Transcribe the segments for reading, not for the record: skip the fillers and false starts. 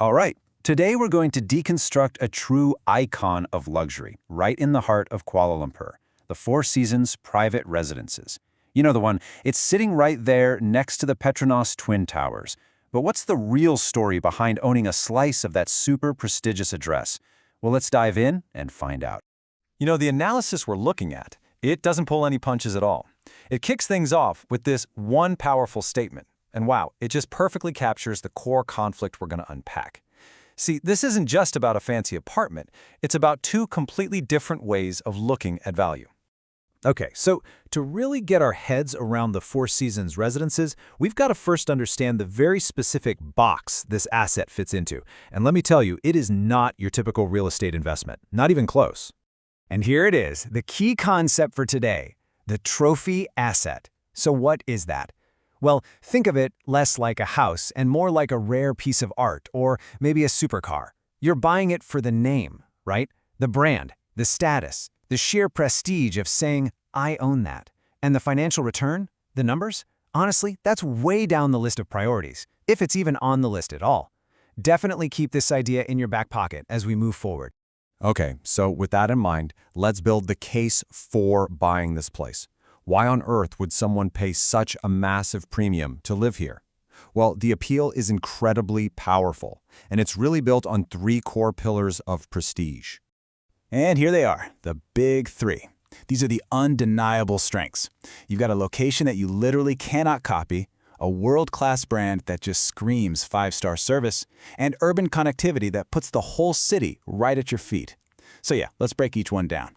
All right, today we're going to deconstruct a true icon of luxury right in the heart of Kuala Lumpur, the Four Seasons private residences. You know the one, it's sitting right there next to the Petronas Twin Towers. But what's the real story behind owning a slice of that super prestigious address? Well, let's dive in and find out. The analysis we're looking at, it doesn't pull any punches at all. It kicks things off with this one powerful statement. And wow, it just perfectly captures the core conflict we're going to unpack. See, this isn't just about a fancy apartment. It's about two completely different ways of looking at value. Okay, so to really get our heads around the Four Seasons residences, we've got to first understand the very specific box this asset fits into. And let me tell you, it is not your typical real estate investment, not even close. And here it is, the key concept for today, the trophy asset. So what is that? Well, think of it less like a house and more like a rare piece of art or maybe a supercar. You're buying it for the name, right? The brand, the status, the sheer prestige of saying, I own that. And the financial return, the numbers? Honestly, that's way down the list of priorities, if it's even on the list at all. Definitely keep this idea in your back pocket as we move forward. Okay, so with that in mind, let's build the case for buying this place. Why on earth would someone pay such a massive premium to live here? Well, the appeal is incredibly powerful, and it's really built on three core pillars of prestige. And here they are, the big three. These are the undeniable strengths. You've got a location that you literally cannot copy, a world-class brand that just screams five-star service, and urban connectivity that puts the whole city right at your feet. So yeah, let's break each one down.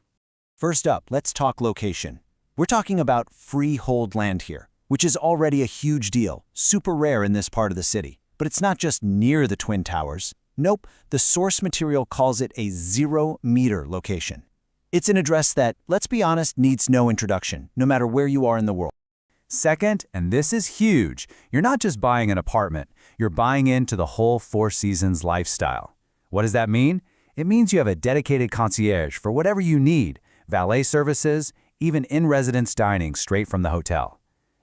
First up, let's talk location. We're talking about freehold land here, which is already a huge deal, super rare in this part of the city. But it's not just near the Twin Towers. Nope, the source material calls it a 0-meter location. It's an address that, let's be honest, needs no introduction, no matter where you are in the world. Second, and this is huge, you're not just buying an apartment, you're buying into the whole Four Seasons lifestyle. What does that mean? It means you have a dedicated concierge for whatever you need, valet services, even in-residence dining straight from the hotel.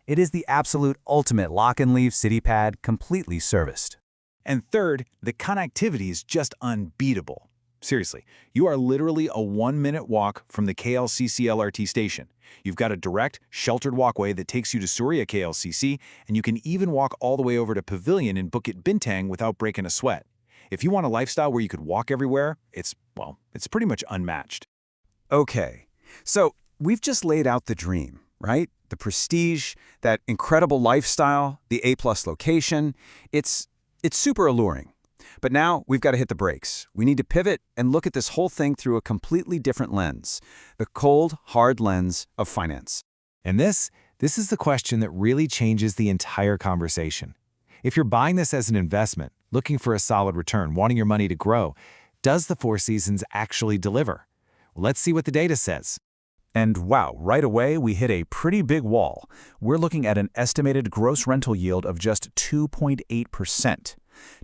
It is the absolute ultimate lock-and-leave city pad, completely serviced. And third, the connectivity is just unbeatable. Seriously, you are literally a 1-minute walk from the KLCC LRT station. You've got a direct, sheltered walkway that takes you to Suria KLCC, and you can even walk all the way over to Pavilion in Bukit Bintang without breaking a sweat. If you want a lifestyle where you could walk everywhere, it's pretty much unmatched. Okay, so we've just laid out the dream, right? The prestige, that incredible lifestyle, the A-plus location. It's super alluring. But now we've got to hit the brakes. We need to pivot and look at this whole thing through a completely different lens, the cold, hard lens of finance. And this is the question that really changes the entire conversation. If you're buying this as an investment, looking for a solid return, wanting your money to grow, does the Four Seasons actually deliver? Let's see what the data says. And wow, right away we hit a pretty big wall. We're looking at an estimated gross rental yield of just 2.8%.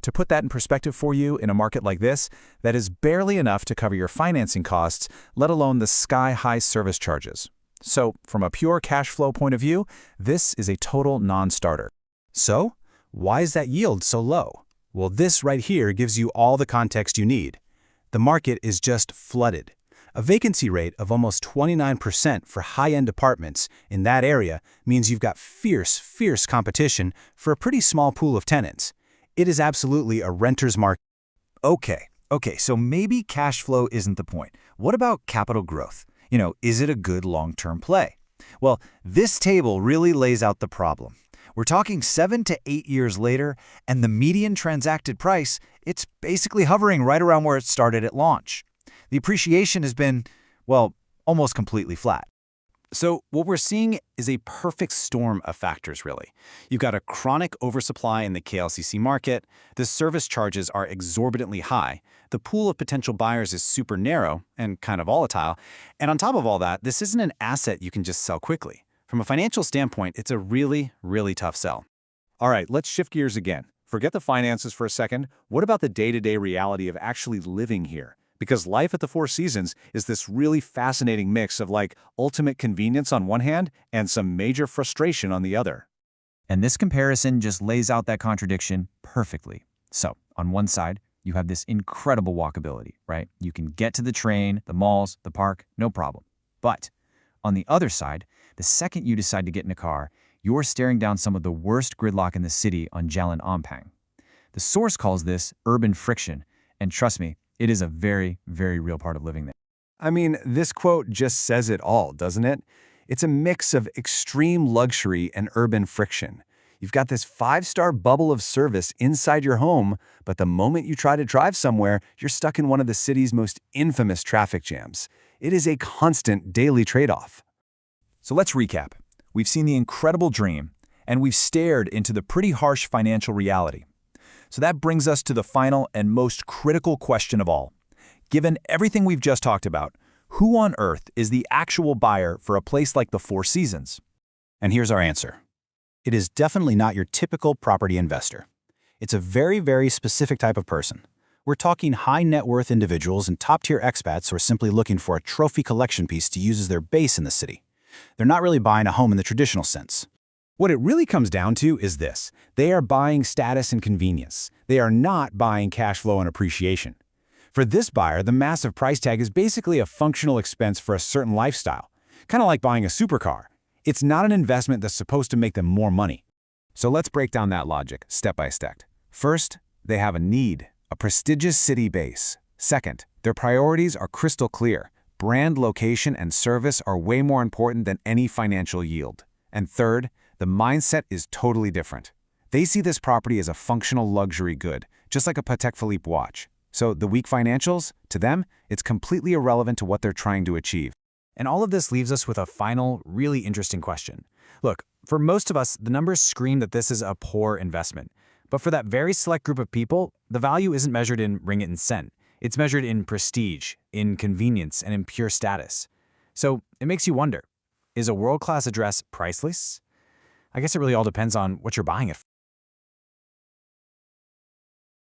To put that in perspective for you, in a market like this, that is barely enough to cover your financing costs, let alone the sky-high service charges. So, from a pure cash flow point of view, this is a total non-starter. So, why is that yield so low? Well, this right here gives you all the context you need. The market is just flooded. A vacancy rate of almost 29% for high-end apartments in that area means you've got fierce competition for a pretty small pool of tenants. It is absolutely a renter's market. Okay, so maybe cash flow isn't the point. What about capital growth? Is it a good long-term play? Well, this table really lays out the problem. We're talking 7 to 8 years later, and the median transacted price, it's basically hovering right around where it started at launch. The appreciation has been, well, almost completely flat. So what we're seeing is a perfect storm of factors, really. You've got a chronic oversupply in the KLCC market, the service charges are exorbitantly high, the pool of potential buyers is super narrow and kind of volatile, and on top of all that, this isn't an asset you can just sell quickly. From a financial standpoint, it's a really tough sell. All right, let's shift gears again. Forget the finances for a second. What about the day-to-day reality of actually living here? Because life at the Four Seasons is this really fascinating mix of ultimate convenience on one hand and some major frustration on the other. And this comparison just lays out that contradiction perfectly. So, on one side, You have this incredible walkability, right? You can get to the train, the malls, the park, no problem. But on the other side, the second you decide to get in a car, you're staring down some of the worst gridlock in the city on Jalan Ampang. The source calls this urban friction, and trust me, it is a very, very real part of living there. I mean, this quote just says it all, doesn't it? It's a mix of extreme luxury and urban friction. You've got this 5-star bubble of service inside your home, but the moment you try to drive somewhere, you're stuck in one of the city's most infamous traffic jams. It is a constant daily trade-off. So let's recap. We've seen the incredible dream, and we've stared into the pretty harsh financial reality. So that brings us to the final and most critical question of all. Given everything we've just talked about, who on earth is the actual buyer for a place like the Four Seasons? And here's our answer. It is definitely not your typical property investor. It's a very, very specific type of person. We're talking high net worth individuals and top-tier expats who are simply looking for a trophy collection piece to use as their base in the city. They're not really buying a home in the traditional sense. What it really comes down to is this. They are buying status and convenience. They are not buying cash flow and appreciation. For this buyer, the massive price tag is basically a functional expense for a certain lifestyle, kind of like buying a supercar. It's not an investment that's supposed to make them more money. So let's break down that logic step by step. First, they have a need, a prestigious city base. Second, their priorities are crystal clear. Brand, location, and service are way more important than any financial yield. And third, the mindset is totally different. They see this property as a functional luxury good, just like a Patek Philippe watch. So the weak financials, to them, it's completely irrelevant to what they're trying to achieve. And all of this leaves us with a final, really interesting question. Look, for most of us, the numbers scream that this is a poor investment. But for that very select group of people, the value isn't measured in ringgit and cent. It's measured in prestige, in convenience, and in pure status. So it makes you wonder, is a world-class address priceless? I guess it really all depends on what you're buying it for.